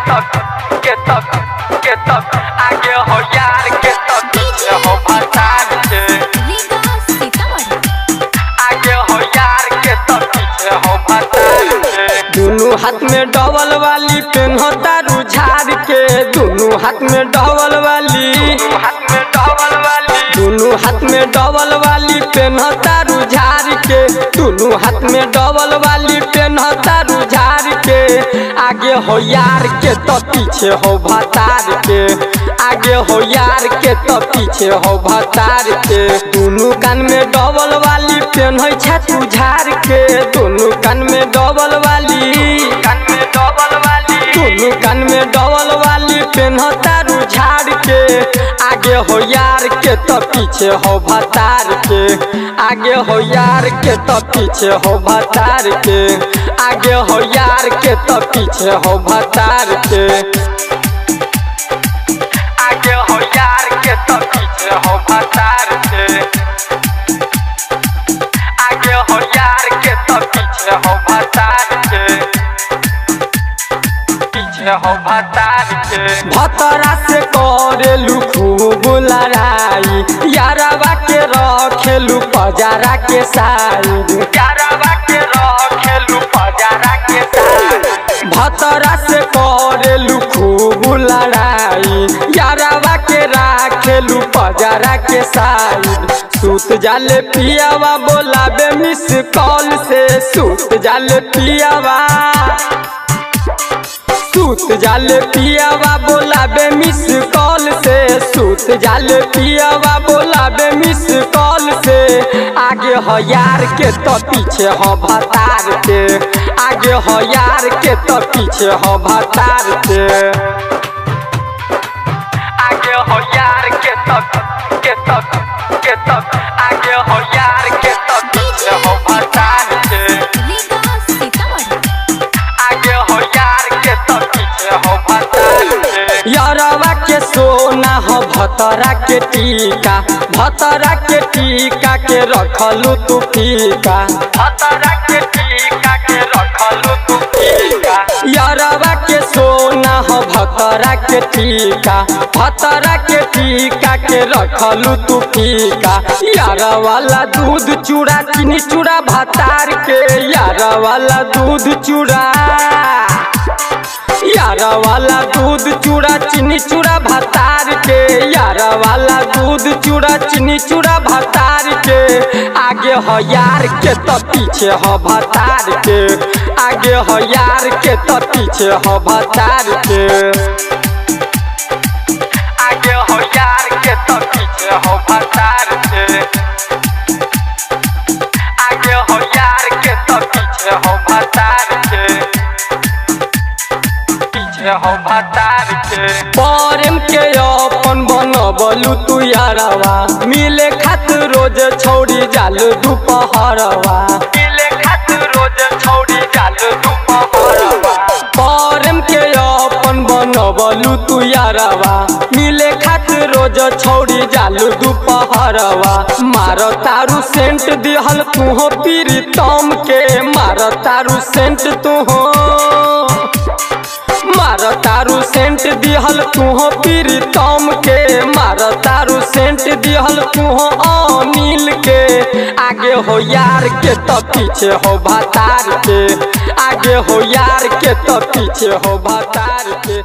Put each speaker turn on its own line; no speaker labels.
तक आगे हो यार के तक पीछे हो भतार के आगे हो यार के तक पीछे हो भतार के। दोनों हाथ में डबल वाली पेन होता रुझार के, दोनों हाथ में डबल वाली दोनों हाथ में डबल वाली पेन होता रुझार के, दोनों हाथ में डबल वाली पेन होता रुझार के। आगे हो यार के तो पीछे हो भतार के, आगे हो यार के तो पीछे हो भतार के। दोनों कान में डबल वाली पेन है छातू झार के, दोनों कान में डबल वाली दोनों कान में डबल वाली पेन होता रुझार के। आगे हो यार के तो पीछे हो भतार के, आगे हो यार के तो पीछे हो भतार के, आगे हो यार के तो पीछे हो भतार के। आगे हो यार के तो पीछे हो भतार के, आगे हो यार के तो पीछे हो भतार के, पीछे हो भतार के। भतरा से करेलू खूब लड़ाई, यारवा के रखेलू पजारा के साइड, यारवा के रखेलू पजारा के साइड। भतरा से करेलू खूब लड़ाई, यारवा के रखेलू पजारा के साइड। सूत जाले पियावा बोलाबे मिस कॉल से, सूत जाले पियावा सूत जाले पियावा बोलाबे मिस कॉल से, सूत जाले पियावा बोलाबे मिस कॉल से। आगे हो यार के तो पीछे हो भतार के, आगे हो यार के तो पीछे हो भतार के। आगे हो यार के तक आगे हो यार के तो पीछे हो भतार के, आगे हो यार के तो पीछे हो भतार के। यारवा के सोना हो भतरा के टीका, भतरा के टीका के रखलू तू फीका, भतरा के टीका के रखलू तू फीका। यारवा के सोना हो भतरा के टीका, भतरा के टीका के रखलू तू फीका। यारा वाला दूध चूड़ा चीनी चूड़ा भतार के, यारा वाला दूध चूड़ा यारा वाला दूध चूड़ा चीनी चूड़ा भतार के, यारा वाला दूध चूड़ा चीनी चूड़ा भतार के। आगे हो यार के तो पीछे हो भतार के, आगे हो यार के तो पीछे हो भतार के। आगे हो यार के तो पीछे हो भतार के, आगे हो यार के तो पीछे हो भतार के, पीछे हो भतार के। प्रेम के अपन बनबलू तू यारवा, मिले खातिर रोज छौड़ी जाल दोपहरवा, मिले खातिर रोज छौड़ी जाल दोपहरवा। प्रेम के अपन बनबलू तू यारवा, मिले खातिर रोज छौड़ी जाल दोपहरवा। मार तारू सेंट दिहल तू हो प्रीतम के, मार तारू सेंट तू हो मार तारू सेंट दिहल तू हो प्रीतम के, मार तारू सेंट दिहल तू हो अनिल के। आगे हो यार के तो पीछे हो भतार के, आगे हो यार के तो पीछे हो भतार के।